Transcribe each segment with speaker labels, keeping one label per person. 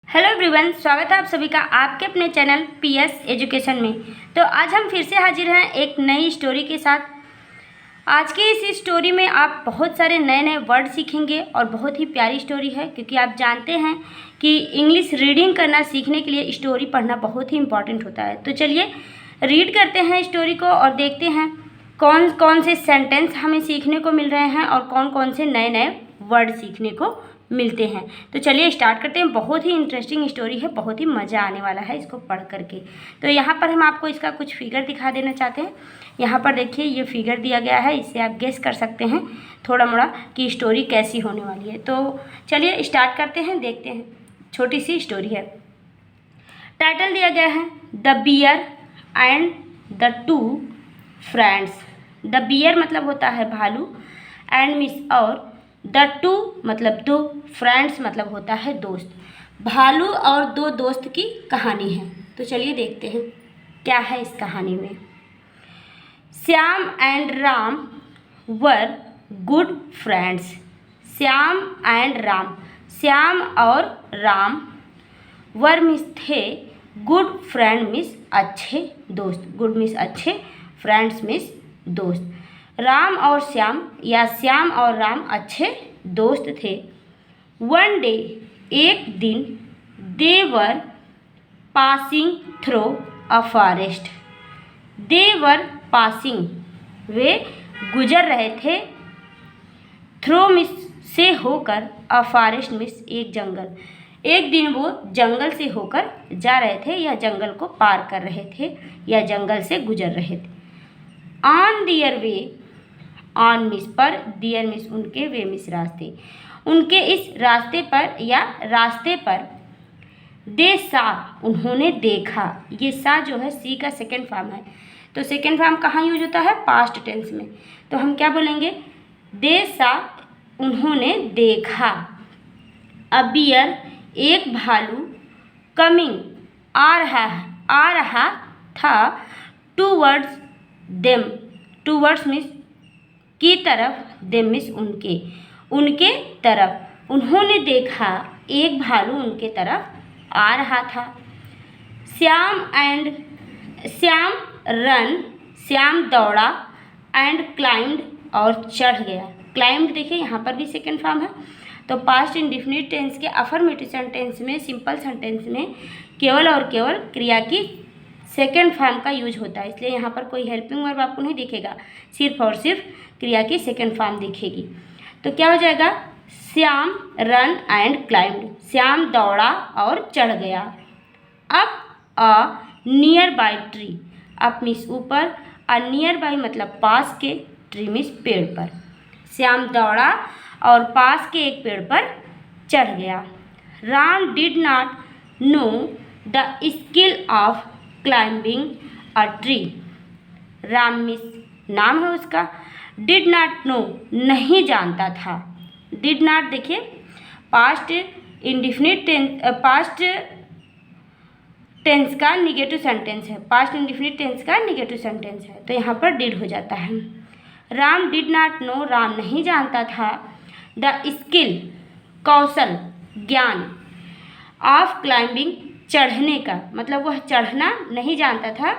Speaker 1: Hello everyone, स्वागत है आप सभी का आपके अपने चैनल पीएस एजुकेशन में। तो आज हम फिर से हाजिर हैं एक नई स्टोरी के साथ। आज की इस स्टोरी में आप बहुत सारे नए नए वर्ड सीखेंगे और बहुत ही प्यारी स्टोरी है, क्योंकि आप जानते हैं कि इंग्लिश रीडिंग करना सीखने के लिए स्टोरी पढ़ना बहुत ही इंपॉर्टेंट होता है। तो चलिए रीड करते हैं स्टोरी को और देखते हैं कौन कौन से सेंटेंस हमें सीखने को मिल रहे हैं और कौन कौन से नए नए वर्ड सीखने को मिलते हैं। तो चलिए स्टार्ट करते हैं। बहुत ही इंटरेस्टिंग स्टोरी है, बहुत ही मज़ा आने वाला है इसको पढ़ करके। तो यहाँ पर हम आपको इसका कुछ फिगर दिखा देना चाहते हैं। यहाँ पर देखिए ये फिगर दिया गया है, इससे आप गेस कर सकते हैं थोड़ा मोड़ा कि स्टोरी कैसी होने वाली है। तो चलिए स्टार्ट करते हैं, देखते हैं। छोटी सी स्टोरी है। टाइटल दिया गया है the bear and the two friends. The bear मतलब होता है भालू, एंड मिस और द टू मतलब दो, फ्रेंड्स मतलब होता है दोस्त। भालू और दो दोस्त की कहानी है। तो चलिए देखते हैं क्या है इस कहानी में। Shyam and Ram were good friends. Shyam and Ram, Shyam और राम वर मिस थे गुड फ्रेंड मिस अच्छे दोस्त। गुड मिस अच्छे, फ्रेंड्स मिस दोस्त। राम और श्याम या श्याम और राम अच्छे दोस्त थे। वन डे एक दिन they were passing through a forest. They were passing वे गुजर रहे थे, थ्रू मिस से होकर, अ फॉरेस्ट मिस एक जंगल। एक दिन वो जंगल से होकर जा रहे थे या जंगल को पार कर रहे थे या जंगल से गुजर रहे थे। On their way, on means पर, दियर मिस उनके, वे मिस रास्ते, उनके इस रास्ते पर या रास्ते पर। दे सा उन्होंने देखा। ये सा जो है सी का सेकेंड फॉर्म है। तो सेकेंड फॉर्म कहाँ यूज होता है? पास्ट टेंस में। तो हम क्या बोलेंगे? दे सा उन्होंने देखा। अ बियर एक भालू, कमिंग आ रहा था, टूवर्ड्स देम, टूवर्ड्स मिस की तरफ, देम मिस उनके, उनके तरफ। उन्होंने देखा एक भालू उनके तरफ आ रहा था। श्याम रन, श्याम दौड़ा, एंड क्लाइंड और चढ़ गया। क्लाइंड देखिए यहाँ पर भी सेकेंड फॉर्म है। तो पास्ट इंडिफिनिट टेंस के अफर्मेटिव सेंटेंस में, सिंपल सेंटेंस में केवल और केवल क्रिया की सेकेंड फॉर्म का यूज होता है, इसलिए यहाँ पर कोई हेल्पिंग वर्ब आपको नहीं दिखेगा, सिर्फ और सिर्फ क्रिया की सेकेंड फॉर्म दिखेगी। तो क्या हो जाएगा? श्याम रन एंड क्लाइंड, श्याम दौड़ा और चढ़ गया। Up a near by tree, up miss ऊपर, अ नियर बाय मतलब पास के, ट्री मिस पेड़ पर। श्याम दौड़ा और पास के एक पेड़ पर चढ़ गया। Ram did not know the skill of climbing a tree. Ram means नाम है उसका, डिड नॉट नो नहीं जानता था। डिड नॉट देखिए past indefinite tense, past tense का निगेटिव सेंटेंस है, पास्ट इंडिफिनिट टेंस का निगेटिव सेंटेंस है, तो यहाँ पर डिड हो जाता है। Ram did not know, Ram नहीं जानता था, द स्किल कौशल, ज्ञान, ऑफ क्लाइंबिंग चढ़ने का, मतलब वह चढ़ना नहीं जानता था,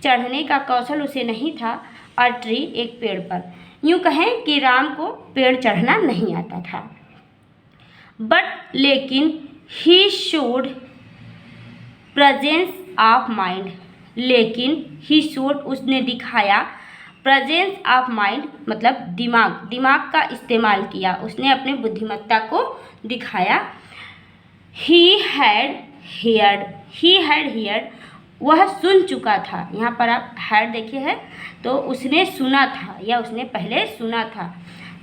Speaker 1: चढ़ने का कौशल उसे नहीं था, अ ट्री एक पेड़ पर। यूँ कहें कि राम को पेड़ चढ़ना नहीं आता था। बट लेकिन he showed presence of mind, लेकिन ही शोड उसने दिखाया, प्रेजेंस ऑफ माइंड मतलब दिमाग, दिमाग का इस्तेमाल किया, उसने अपने बुद्धिमत्ता को दिखाया। ही हैड हियर्ड, वह सुन चुका था। यहाँ पर आप हैड देखे हैं, तो उसने सुना था या उसने पहले सुना था।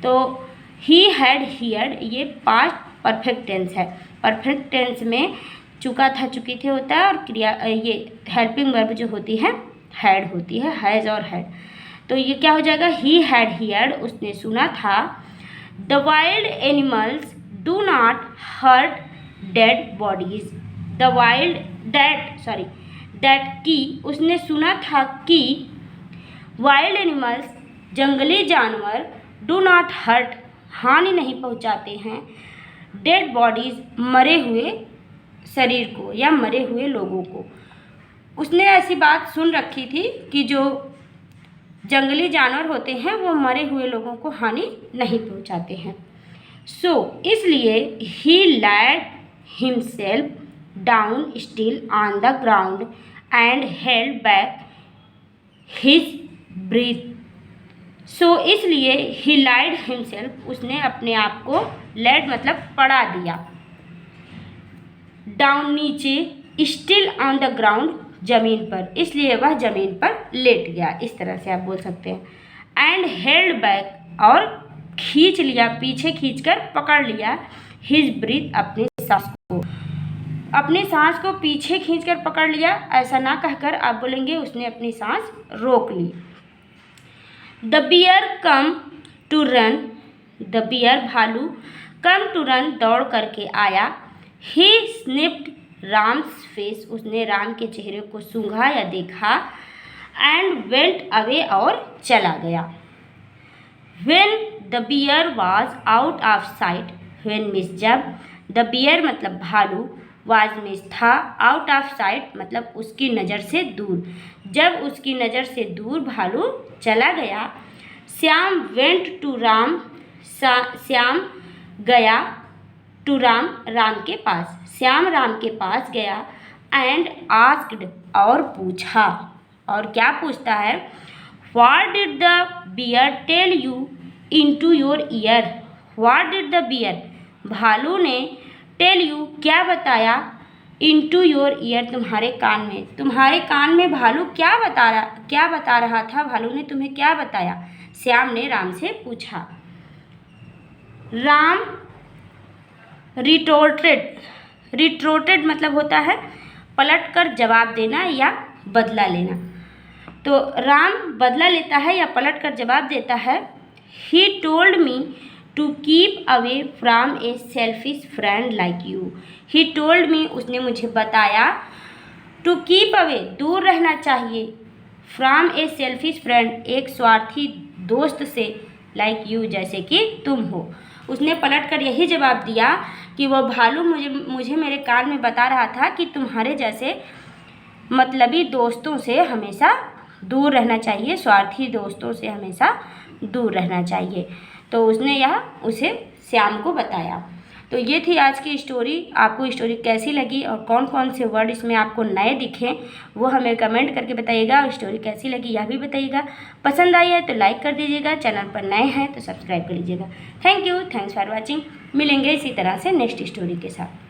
Speaker 1: तो ही हैड हियर्ड ये पास्ट परफेक्ट टेंस है। परफेक्ट टेंस में चुका था, चुकी थे होता है, और क्रिया ये हेल्पिंग वर्ब जो होती है हैड होती है, हैज़ और हैड। तो ये क्या हो जाएगा? ही हैड हियर्ड, उसने सुना था। The wild animals do not hurt dead bodies. The wild that की उसने सुना था कि वाइल्ड एनिमल्स जंगली जानवर डू नॉट हर्ट हानि नहीं पहुंचाते हैं, डेड बॉडीज मरे हुए शरीर को या मरे हुए लोगों को। उसने ऐसी बात सुन रखी थी कि जो जंगली जानवर होते हैं वो मरे हुए लोगों को हानि नहीं पहुंचाते हैं। सो इसलिए ही laid himself down still on the ground and held back his breath। सो इसलिए he laid himself, उसने अपने आप को laid मतलब पड़ा दिया, डाउन नीचे, स्टिल ऑन द ग्राउंड जमीन पर, इसलिए वह जमीन पर लेट गया, इस तरह से आप बोल सकते हैं। एंड हेल्ड बैक, और खींच लिया, पीछे खींचकर पकड़ लिया, हिज ब्रीथ, अपनी सांस को, अपनी सांस को पीछे खींचकर पकड़ लिया। ऐसा ना कहकर आप बोलेंगे उसने अपनी सांस रोक ली। The bear come to run, the bear भालू, कम टू रन दौड़ करके आया। ही स्निफ्ड राम्स फेस, उसने राम के चेहरे को सूंघा या देखा। एंड वेंट अवे, और चला गया। When the bear was out of sight, when means जब, द बियर मतलब भालू, वाज मीन्स था, आउट ऑफ साइट मतलब उसकी नज़र से दूर, जब उसकी नज़र से दूर भालू चला गया। श्याम वेंट टू राम, श्याम गया, टू राम, राम के पास, श्याम राम के पास गया। एंड आस्क्ड, और पूछा, और क्या पूछता है, what did the bear tell you into your ear, what did the bear, भालू ने, टेल यू क्या बताया, इनटू योर ईयर तुम्हारे कान में, तुम्हारे कान में भालू क्या बता रहा था, भालू ने तुम्हें क्या बताया, श्याम ने राम से पूछा। राम रिटोर्टेड मतलब होता है पलट कर जवाब देना या बदला लेना। तो राम बदला लेता है या पलट कर जवाब देता है। He told me to keep away from a selfish friend like you, he told me, उसने मुझे बताया, टू कीप अवे दूर रहना चाहिए, फ्रॉम ए सेल्फिश फ्रेंड एक स्वार्थी दोस्त से, लाइक यू जैसे कि तुम हो। उसने पलट कर यही जवाब दिया कि वह भालू मुझे मेरे कान में बता रहा था कि तुम्हारे जैसे मतलबी दोस्तों से हमेशा दूर रहना चाहिए, स्वार्थी दोस्तों से हमेशा दूर रहना चाहिए। तो उसने यह उसे श्याम को बताया। तो ये थी आज की स्टोरी। आपको स्टोरी कैसी लगी और कौन कौन से वर्ड इसमें आपको नए दिखे वो हमें कमेंट करके बताइएगा, और स्टोरी कैसी लगी यह भी बताइएगा। पसंद आई है तो लाइक कर दीजिएगा, चैनल पर नए हैं तो सब्सक्राइब कर लीजिएगा। Thank you, thanks for watching. मिलेंगे इसी तरह से नेक्स्ट स्टोरी के साथ।